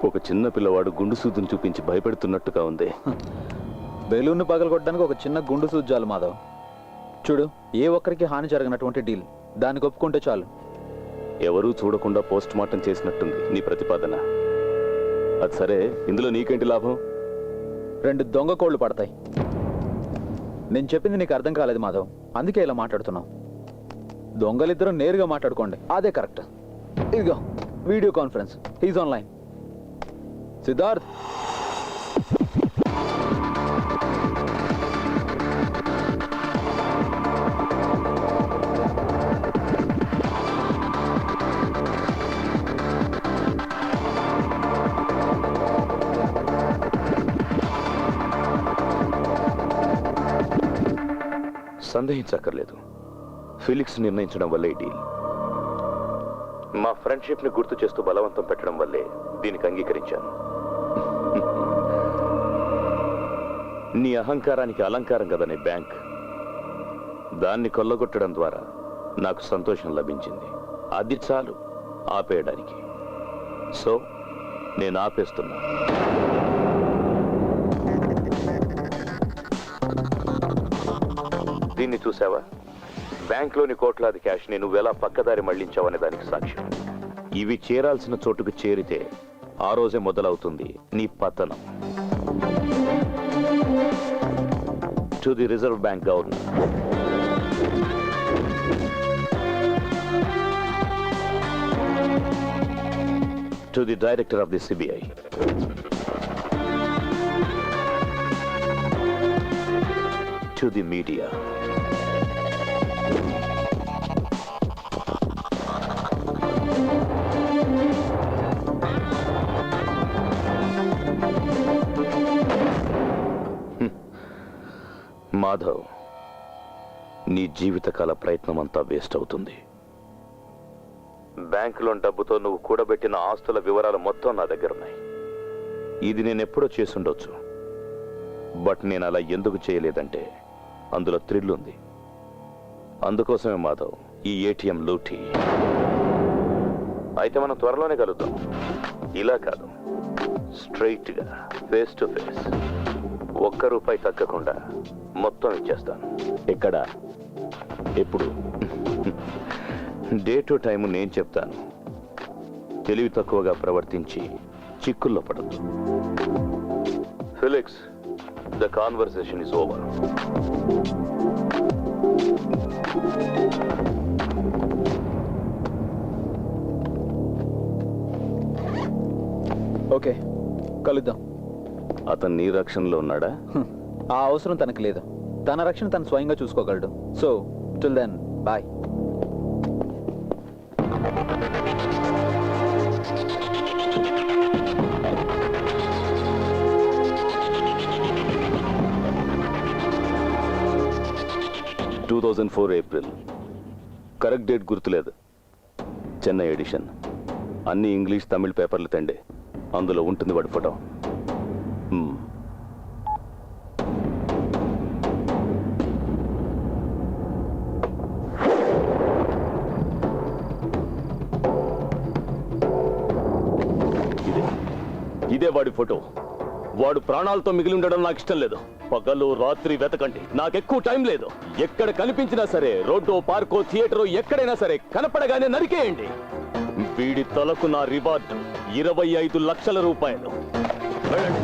ఒక చిన్న పిల్లవాడు గుండు సూదును చూపించి భయపెడుతున్నట్టుగా ఉంది. బెలూన్ను పగలగొట్టడానికి ఒక చిన్న గుండు సూది చాలు మాధవ్. చూడు, ఏ ఒక్కరికి హాని జరగనటువంటి డీల్, దానికి ఒప్పుకుంటే చాలు. ఎవరూ చూడకుండా పోస్ట్ మార్టం చేసినట్టుంది నీ ప్రతిపాదన. అది సరే, ఇందులో నీకేంటి లాభం? 2 దొంగ కోళ్లు పడతాయి. నేను చెప్పింది నీకు అర్థం కాలేదు మాధవ్, అందుకే ఇలా మాట్లాడుతున్నావు. దొంగలిద్దరూ నేరుగా మాట్లాడుకోండి, అదే కరెక్ట్. ఇదిగో video conference, he's online. Siddharth, సందేహించక్కర్లేదు, ఫిలిక్స్ నిర్ణయించడం వల్లే ఈ డీల్. మా ఫ్రెండ్షిప్ ని గుర్తు చేస్తూ బలవంతం పెట్టడం వల్లే దీనికి అంగీకరించాను. నీ అహంకారానికి అలంకారం కదా నీ బ్యాంక్. దాన్ని కొల్లగొట్టడం ద్వారా నాకు సంతోషం లభించింది. అది చాలు ఆపేయడానికి. సో నేను ఆపేస్తున్నా. దీన్ని చూసావా? బ్యాంక్లోని కోట్లాది క్యాష్ ని నువ్వెలా పక్కదారి మళ్లించావనే దానికి సాక్ష్యం. ఇవి చేరాల్సిన చోటుకు చేరితే ఆ రోజే మొదలవుతుంది నీ పతనం. To the reserve bank governor, to the director of the CBI, to the media. Madhav, నీ జీవితకాల ప్రయత్నం అంతా వేస్ట్ అవుతుంది. బ్యాంకులోని డబ్బుతో నువ్వు కూడబెట్టిన ఆస్తుల వివరాలు మొత్తం నా దగ్గర ఉన్నాయి. ఇది నేను ఎప్పుడో చేసుండొచ్చు, బట్ నేను అలా ఎందుకు చేయలేదంటే అందులో థ్రిల్ ఉంది. అందుకోసమే మాధవ్ ఈ ఏటీఎం లూటీ. అయితే మనం త్వరలోనే కలుద్దాం. ఇలా కాదు, స్ట్రైట్ గా ఫేస్ టు ఫేస్. ₹1 తగ్గకుండా మొత్తం ఇచ్చేస్తాను. ఎక్కడ, ఎప్పుడు, డే టు టైము నేను చెప్తాను. తెలివి తక్కువగా ప్రవర్తించి చిక్కుల్లో పడద్దు. Felix, the conversation is over. Okay, కలుద్దాం. అతను నీ రక్షణలో ఉన్నాడా? ఆ అవసరం తనకు లేదు. తన రక్షణ తను స్వయంగా చూసుకోగలడు. So till then, bye. April, correct date గుర్తులేదు. చెన్నై ఎడిషన్. అన్ని ఇంగ్లీష్ తమిళ్ పేపర్లు తండే, అందులో ఉంటుంది వాడి ఫోటో. ఇదే వాడి ఫోటో. వాడు ప్రాణాలతో మిగిలి ఉండడం నాకు ఇష్టం లేదు. పగలు రాత్రి వెతకండి, నాకెక్కువ టైం లేదు. ఎక్కడ కనిపించినా సరే, రోడ్డో పార్కో థియేటరో ఎక్కడైనా సరే, కనపడగానే నరికేయండి. వీడి తలకు నా రివార్డు ₹25 లక్షల. వెళ్ళండి.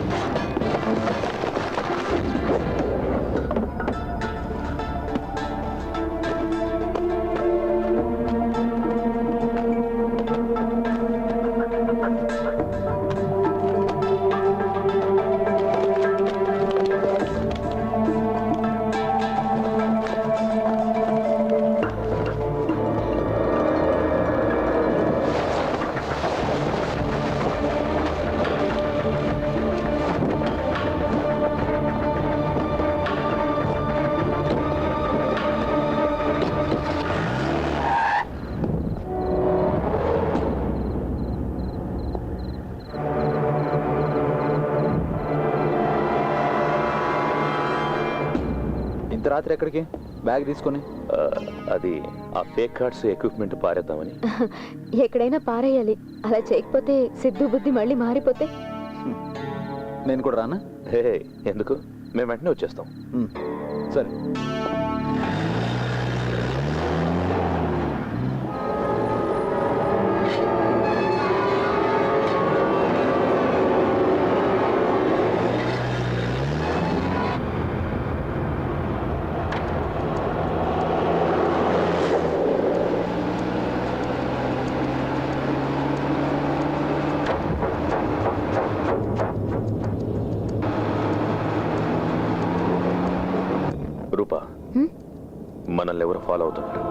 రాత్రి ఎక్కడికి? బ్యాగ్ తీసుకొని. అది ఆ ఫేక్ కార్డ్స్ ఎక్విప్మెంట్ పారేద్దామని. ఎక్కడైనా పారేయాలి. అలా చేయకపోతే సిద్ధు బుద్ధి మళ్ళీ మారిపోతే. నేను కూడా రానా? హే ఎందుకు, మేము వెంటనే వచ్చేస్తాం. సరే. రూపా, మనల్ని ఎవరు ఫాలో అవుతున్నారు?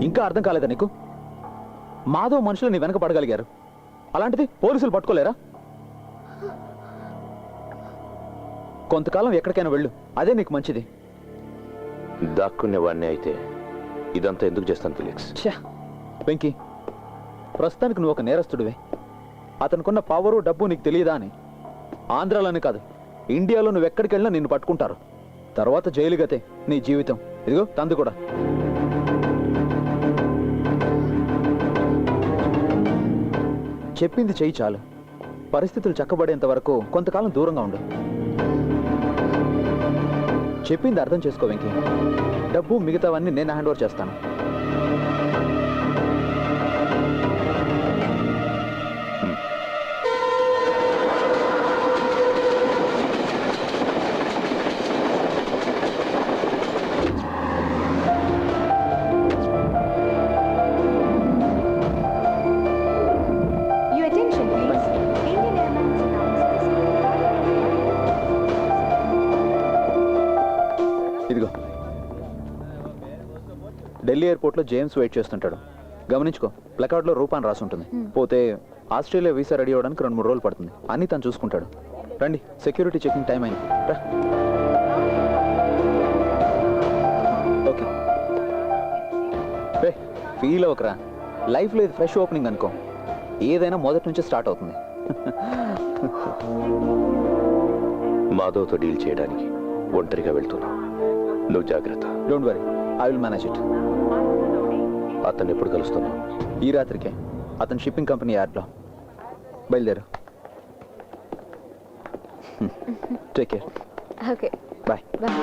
ఇంకా అర్థం కాలేదా నీకు? మాధవ్ మనుషులు నీ వెనక పడగలిగారు, అలాంటిది పోలీసులు పట్టుకోలేరా? కొంతకాలం ఎక్కడికైనా వెళ్ళు, అదే నీకు మంచిది. దాక్కునేవాడిని అయితే ఇదంతా ఎందుకు చేస్తాను ఫిలిక్స్? వెంకీ, ప్రస్తుతానికి నువ్వు ఒక నేరస్తుడివే. అతనుకున్న పవరు డబ్బు నీకు తెలియదా అని. ఆంధ్రాలోనే కాదు, ఇండియాలో నువ్వు ఎక్కడికి వెళ్ళినా నిన్ను పట్టుకుంటారు. తర్వాత జైలు గతే నీ జీవితం. ఇదిగో తందు కూడా. చెప్పింది చెయ్యి చాలు. పరిస్థితులు చక్కబడేంత వరకు కొంతకాలం దూరంగా ఉండు. చెప్పింది అర్థం చేసుకో వెంకీ. డబ్బు మిగతావన్నీ నేను హ్యాండ్ ఓవర్ చేస్తాను. ఢిల్లీ ఎయిర్పోర్ట్లో జేమ్స్ వెయిట్ చేస్తుంటాడు. గమనించుకో, ప్లకార్డ్లో రూపాన్ని రాసుంటుంది. పోతే ఆస్ట్రేలియా వీసా రెడీ అవ్వడానికి 2-3 రోజులు పడుతుంది. అన్నీ తను చూసుకుంటాడు. రండి, సెక్యూరిటీ చెకింగ్ టైం అయింది. రా. ఓకే రే, ఫీల్ అవ్వకరా. లైఫ్లో ఇది ఫ్రెష్ ఓపెనింగ్ అనుకో. ఏదైనా మొదటి నుంచి స్టార్ట్ అవుతుంది. మాధవ్తో డీల్ చేయడానికి ఒంటరిగా వెళ్తున్నా. నువ్వు జాగ్రత్త. Don't worry, I will manage it. అతన్ని ఎప్పుడు కలుస్తున్నావు? ఈ రాత్రికే అతను షిప్పింగ్ కంపెనీ యార్డ్లో. బయలుదేరు. Take care. Okay, bye. Bye.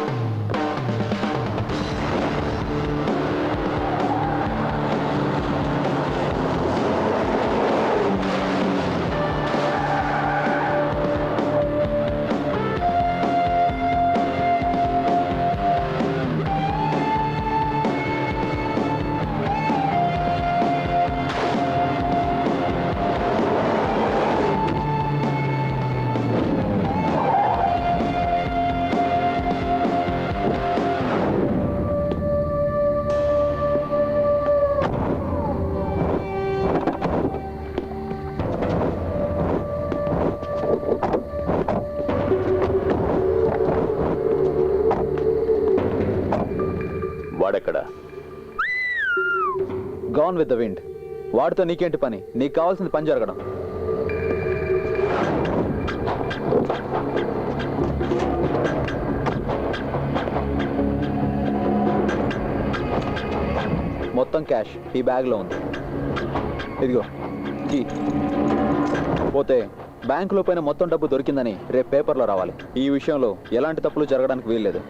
వాడెక్కడా? Gone with the wind. వాడితో నీకేంటి పని? నీకు కావాల్సింది పని జరగడం. మొత్తం క్యాష్ ఈ బ్యాగ్లో ఉంది. ఇదిగో కీ. పోతే బ్యాంకులో పైన మొత్తం డబ్బు దొరికిందని రేపు పేపర్లో రావాలి. ఈ విషయంలో ఎలాంటి తప్పులు జరగడానికి వీల్లేదు.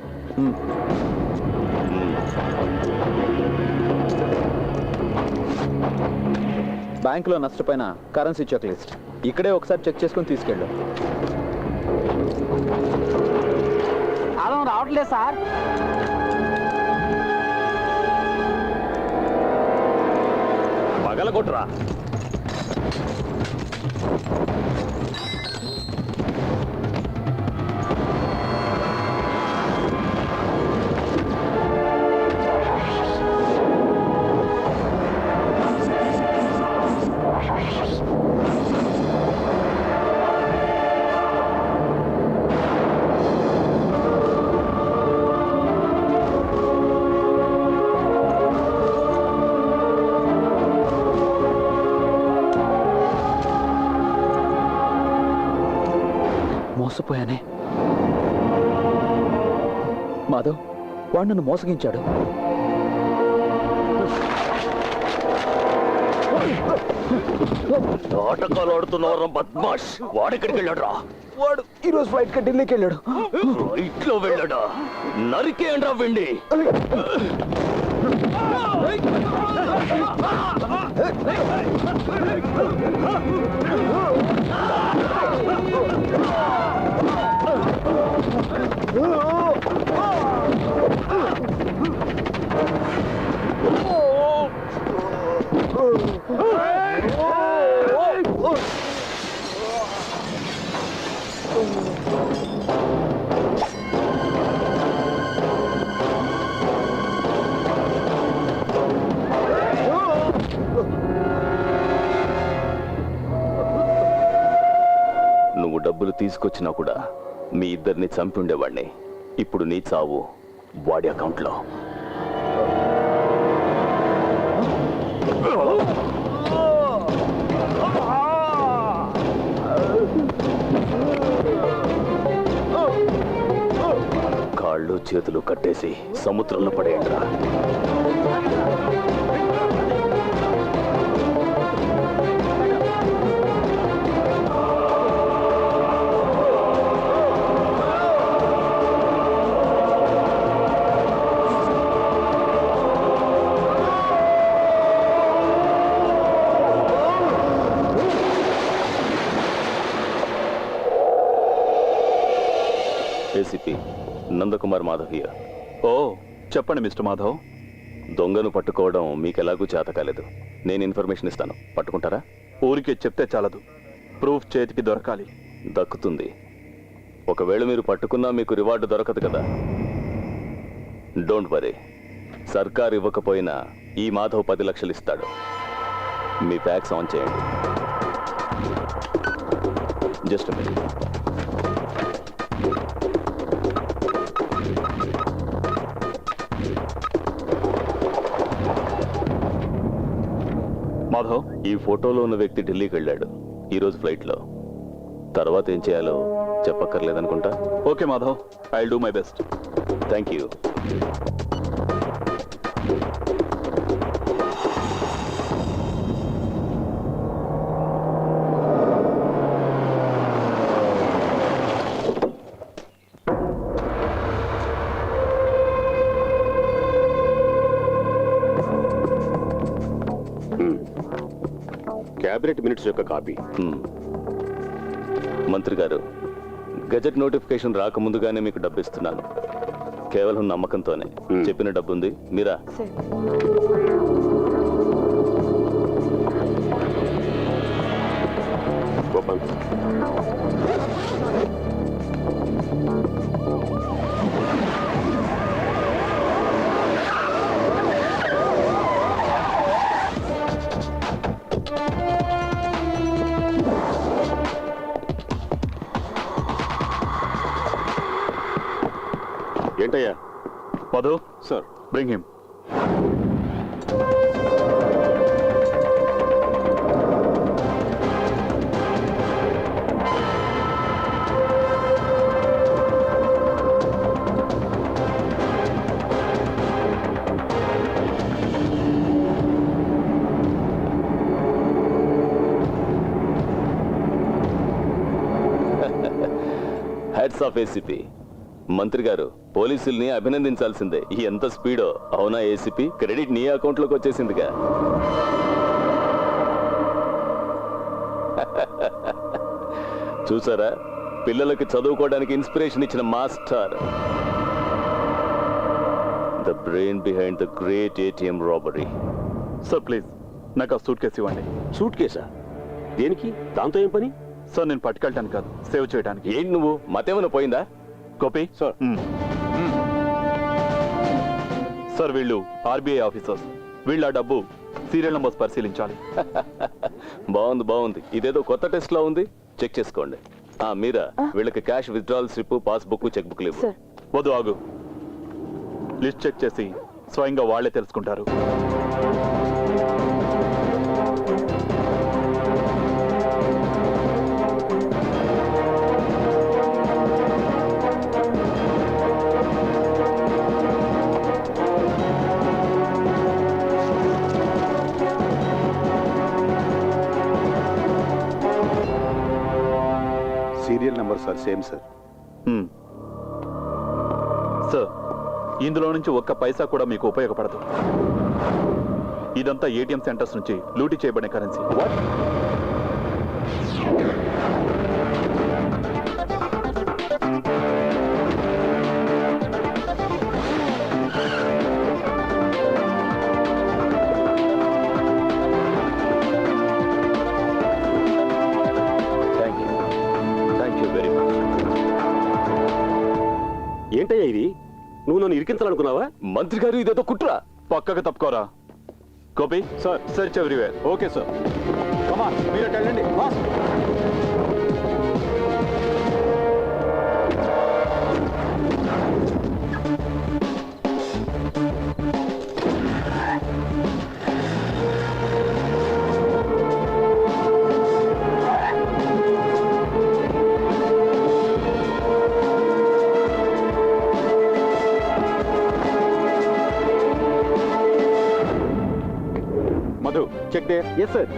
బ్యాంకులో నష్టపోయిన కరెన్సీ చెక్ లిస్ట్ ఇక్కడే ఒకసారి చెక్ చేసుకుని తీసుకెళ్ళు. రావట్లేదు సార్. పగలగొట్టరా. మోసపోయానే. మాధవ్, వాడు నన్ను మోసగించాడు. నాటకాలు ఆడుతున్నవరా బద్మాష్. వాడెక్కడికి వెళ్ళాడు రా? వాడు ఈరోజు ఫ్లైట్ కి ఢిల్లీకి వెళ్ళాడు. ఫ్లైట్లో వెళ్ళాడా? నరికేయండ్రా వెండి. నువ్వు డబ్బులు తీసుకొచ్చినా కూడా మీ ఇద్దరిని చంపి ఉండేవాడిని. ఇప్పుడు నీ చావు వాడి అకౌంట్లో. కాళ్ళు చేతులు కట్టేసి సముద్రంలో పడేయండిరా. ACP Nandakumar Madhav here. ఓ, చెప్పండి మిస్టర్ మాధవ్. దొంగను పట్టుకోవడం మీకెలాగూ చేత కాలేదు. నేను ఇన్ఫర్మేషన్ ఇస్తాను, పట్టుకుంటారా? ఊరికే చెప్తే చాలదు, ప్రూఫ్ చేతికి దొరకాలి. దక్కుతుంది. ఒకవేళ మీరు పట్టుకున్నా మీకు రివార్డు దొరకదు కదా. డోంట్ వరీ, సర్కార్ ఇవ్వకపోయినా ఈ మాధవ్ 10 లక్షలు ఇస్తాడు. మీ ఫ్యాక్స్ ఆన్ చేయండి. Just minute. మాధవ్, ఈ ఫోటోలో ఉన్న వ్యక్తి ఢిల్లీకి వెళ్ళాడు ఈరోజు ఫ్లైట్లో. తర్వాత ఏం చేయాలో చెప్పక్కర్లేదనుకుంటా. Okay Madhav, I will do my best. Thank you. Cabinet minutes యొక్క కాపీ. మంత్రి గారు, గజెట్ నోటిఫికేషన్ రాకముందుగానే మీకు డబ్బు ఇస్తున్నాను. కేవలం నమ్మకంతోనే. చెప్పిన డబ్బు ఉంది, మీరా? గోపాల్, ఏంటయ్యా? Madhav sir, bring him. Heads of ACP. మంత్రి గారు, పోలీసుల్ని అభినందించాల్సిందే. ఎంత స్పీడో. అవునా ఏసీపీ? క్రెడిట్ నీ అకౌంట్లోకి వచ్చేసిందిగా. చూసారా, పిల్లలకి చదువుకోవడానికి ఇన్స్పిరేషన్ ఇచ్చిన master. The brain behind the great ATM robbery. Sir please, నాకు ఆ సూట్ కేసు ఇవ్వండి. సూట్ కేసా? దేనికి? దాంతో ఏం పని? సార్, నేను పట్టుకెళ్ళటానికి కాదు, సేవ్ చేయడానికి. ఏంటి నువ్వు, మతేమైనా పోయిందా? గోపి సార్. సార్, వీళ్ళు ఆర్బీఐ ఆఫీసర్స్. వీళ్ళ డబ్బు సీరియల్ నంబర్స్ పరిశీలించాలి. బాగుంది బాగుంది. ఇదేదో కొత్త టెస్ట్ లా ఉంది. చెక్ చేసుకోండి. మీరా, వీళ్ళకి cash withdrawal slip, passbook, cheque book లేవు. వద్దు, ఆగు. లిస్ట్ చెక్ చేసి స్వయంగా వాళ్లే తెలుసుకుంటారు. Serial number sir, same sir. Sir, ఇందులో నుంచి ఒక్క పైసా కూడా మీకు ఉపయోగపడదు. ఇదంతా ఏటీఎం సెంటర్స్ నుంచి లూటీ చేయబడిన currency. Thank you very much. ఏంటయ్యా ఇది? నువ్వు నన్ను ఇరికించాలనుకున్నావా? మంత్రి గారు, ఇదేదో కుట్రా. పక్కకు తప్పుకోరా. Gopi sir, search everywhere. Okay sir. Come on, మీరు వెళ్ళండి. మధు, చెక్ దే. Yes sir.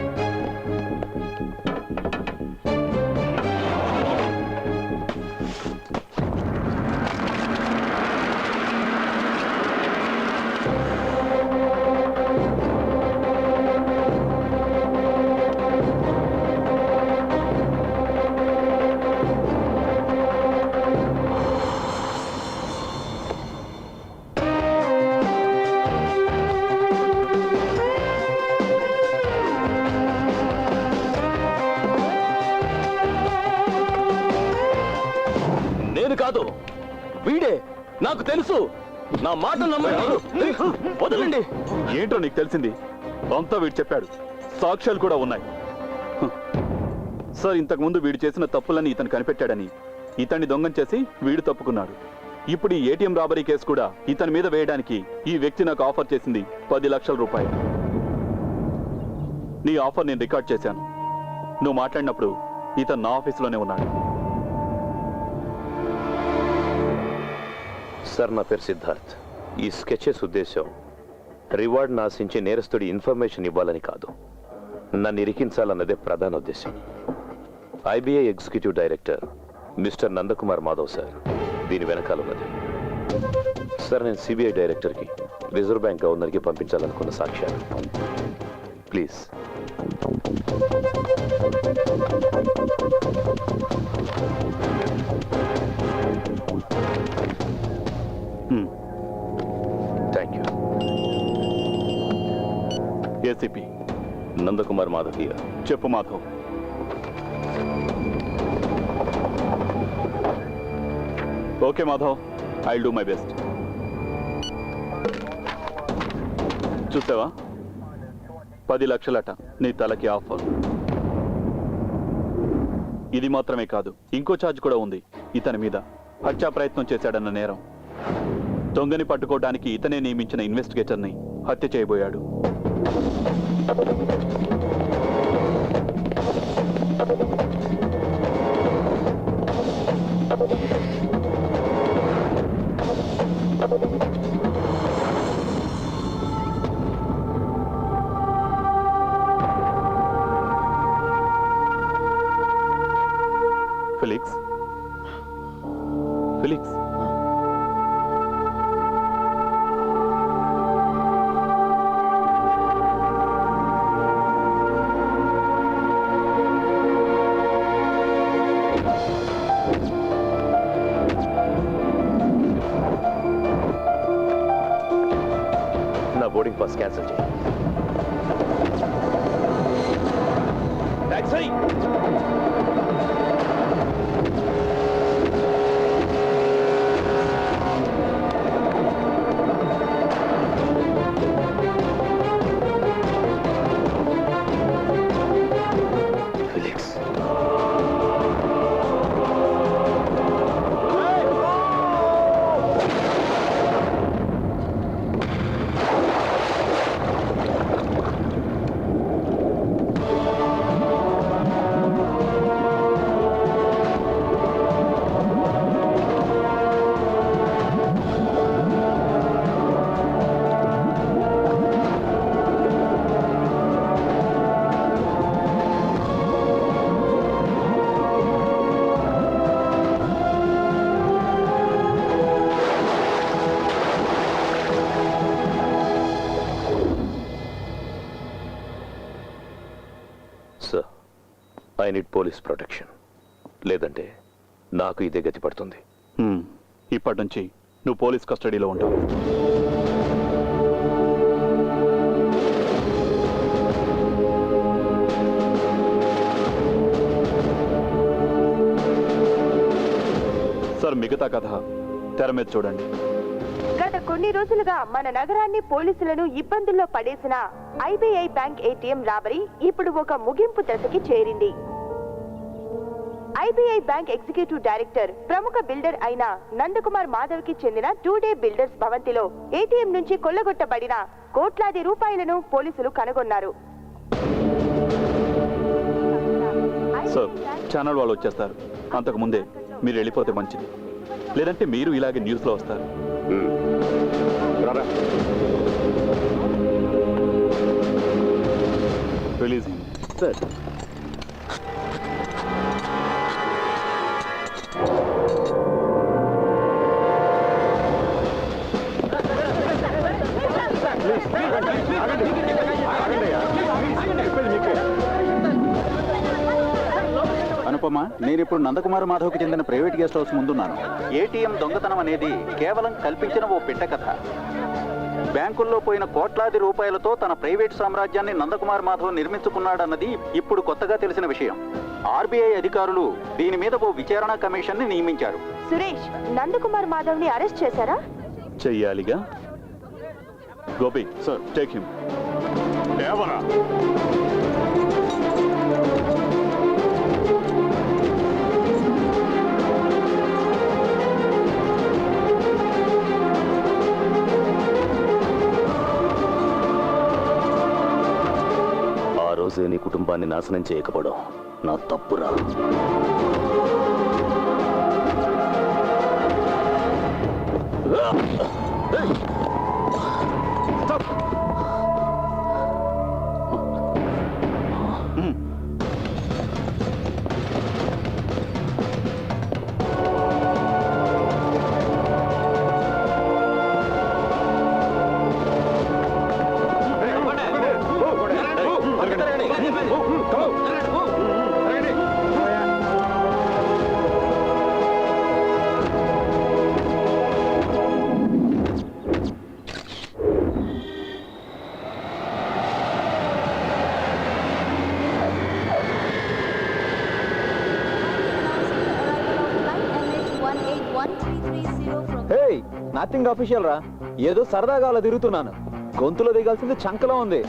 కాదు, వీడే. నాకు తెలుసు. నా మాట నమ్మండి. వదలండి. ఏంటో నీకు తెలిసింది అంతా వీడు చెప్పాడు, సాక్ష్యాలు కూడా ఉన్నాయి. సార్, ఇంతకుముందు వీడు చేసిన తప్పులని ఇతను కనిపెట్టాడని ఇతన్ని దొంగం చేసి వీడు తప్పుకున్నాడు. ఇప్పుడు ఈ ఏటీఎం రాబరీ కేసు కూడా ఇతని మీద వేయడానికి ఈ వ్యక్తి నాకు ఆఫర్ చేసింది 10 లక్షల రూపాయలు. నీ ఆఫర్ నేను రికార్డ్ చేశాను. నువ్వు మాట్లాడినప్పుడు ఇతను నా ఆఫీసులోనే ఉన్నాడు. సార్, నా పేరు సిద్ధార్థ్. ఈ స్కెచెస్ ఉద్దేశం రివార్డ్ ఆశించి నేరస్తుడి ఇన్ఫర్మేషన్ ఇవ్వాలని కాదు, నన్ను ఇరికించాలన్నదే ప్రధాన ఉద్దేశం. IBI executive director mister Nandakumar Madhav sir దీని వెనకాల ఉన్నది. సార్, నేను సిబిఐ డైరెక్టర్కి, రిజర్వ్ బ్యాంక్ గవర్నర్కి పంపించాలనుకున్న సాక్ష్యాలు. Please. Thank you. ACP Nandakumar Madhav గారు. చెప్పు Madhav. Okay Madhav, I will do my best. చూసావా, 10 లక్షలట నీ తలకి ఆఫర్. ఇది మాత్రమే కాదు, ఇంకో ఛార్జ్ కూడా ఉంది ఇతని మీద. హత్యా ప్రయత్నం చేశాడన్న నేరం. దొంగని పట్టుకోవడానికి ఇతనే నియమించిన ఇన్వెస్టిగేటర్ని హత్య చేయబోయాడు. ఫిలిక్స్, ఫిలిక్స్, నా బోర్డింగ్ పాస్ క్యాన్సిల్ చేయి. Taxi. Sir, I need police protection. లేదంటే నాకు ఇదే గతి పడుతుంది. ఇప్పటి నుంచి నువ్వు పోలీస్ కస్టడీలో ఉంటావు. సార్, మిగతా కథ తెర మీద చూడండి. గత కొన్ని రోజులుగా మన నగరాన్ని పోలీసులను ఇబ్బందుల్లో పడేసిన ఐబీఐ బ్యాంక్ ఏటీఎం రాబరీ ఇప్పుడు ఒక ముగింపు దశకి చేరింది. ఐబీఐ బ్యాంక్ ఎగ్జిక్యూటివ్ డైరెక్టర్ ప్రముఖ బిల్డర్ అయిన నందకుమార్ మాధవ్ కి చెందిన 2 డే బిల్డర్స్ భవంతిలో ఏటీఎం నుంచి కొల్లగొట్టబడిన కోట్లాది రూపాయలను పోలీసులు కనుగొన్నారు. సార్, ఛానల్ వాళ్ళు వచ్చేస్తారు. అంతకు ముందే మీరు వెళ్ళిపోతే మంచిది, లేదంటే మీరు ఇలాగే న్యూస్లో వస్తారు. Release sir. అనుపమ, నేను ఇప్పుడు నందకుమార్ మాధవ్కి చెందిన ప్రైవేట్ గెస్ట్ హౌస్ ముందున్నాను. ఏటీఎం దొంగతనం అనేది కేవలం కల్పించిన ఓ పిట్ట కథ. బ్యాంకుల్లో పోయిన కోట్లాది రూపాయలతో తన ప్రైవేట్ సామ్రాజ్యాన్ని నందకుమార్ మాధవ్ నిర్మించుకున్నాడన్నది ఇప్పుడు కొత్తగా తెలిసిన విషయం. ఆర్బీఐ అధికారులు దీని మీద ఓ విచారణ కమిషన్ ని నియమించారు. సురేష్, నందకుమార్ మాధవ్ ని అరెస్ట్ చేశారా? చెయ్యాలిగా. Gopi sir, take him. ఆ రోజే నీ కుటుంబాన్ని నాశనం చేయకపోవడం నా తప్పురా. హే, నథింగ్ అఫీషియల్ రా. ఏదో సరదాగా అలా తిరుగుతున్నాను. గొంతులో దిగాల్సింది చంకలో ఉంది.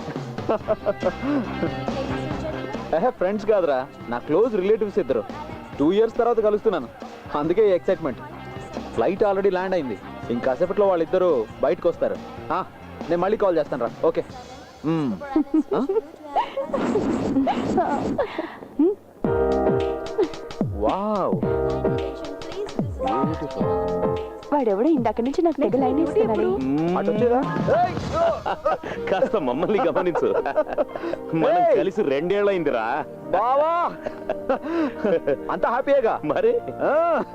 ఫ్రెండ్స్ కాదురా, నా క్లోజ్ రిలేటివ్స్ ఇద్దరు. 2 years తర్వాత కలుస్తున్నాను, అందుకే ఎక్సైట్మెంట్. ఫ్లైట్ ఆల్రెడీ ల్యాండ్ అయింది. ఇంకాసేపట్లో వాళ్ళిద్దరూ బయటకు వస్తారు. నేను మళ్ళీ కాల్ చేస్తాను రా. ఓకే. వావ్, వాడెవడో ఇందాక నుంచి నాకు తెగ లైన్ ఇస్తున్నాడు. అటు వచ్చేదా? కాస్త మమ్మల్ని గమనించు. మనం ఏయ్! కలిసి 2 ఏళ్ళైందిరా. బావా, అంత హ్యాపీయేగా మరి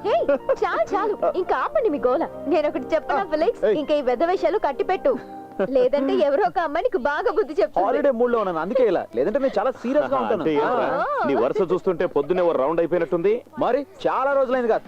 హే, చాలు చాలు, ఇంకా ఆపండి మీ గోల. నేను ఒకటి చెప్పనా ఫిలిక్స్, ఏయ్. ఇంకా ఈ వెధ వేషాలు కట్టిపెట్టు. లేదంటే ఎవరో ఒక అమ్మాయి నీకు బాగా బుద్ధి చెప్తుంది. హాలిడే మూడ్ లో ఉన్నాను, అందుకే ఇలా. లేదంటే నేను చాలా సీరియస్ గా ఉంటాను. అంటే ఏంట్రా? నీ వరుస చూస్తుంటే పొద్దునే ఓ రౌండ్ అయిపోయినట్టుంది. మరి చాలా రోజులైంది కదా.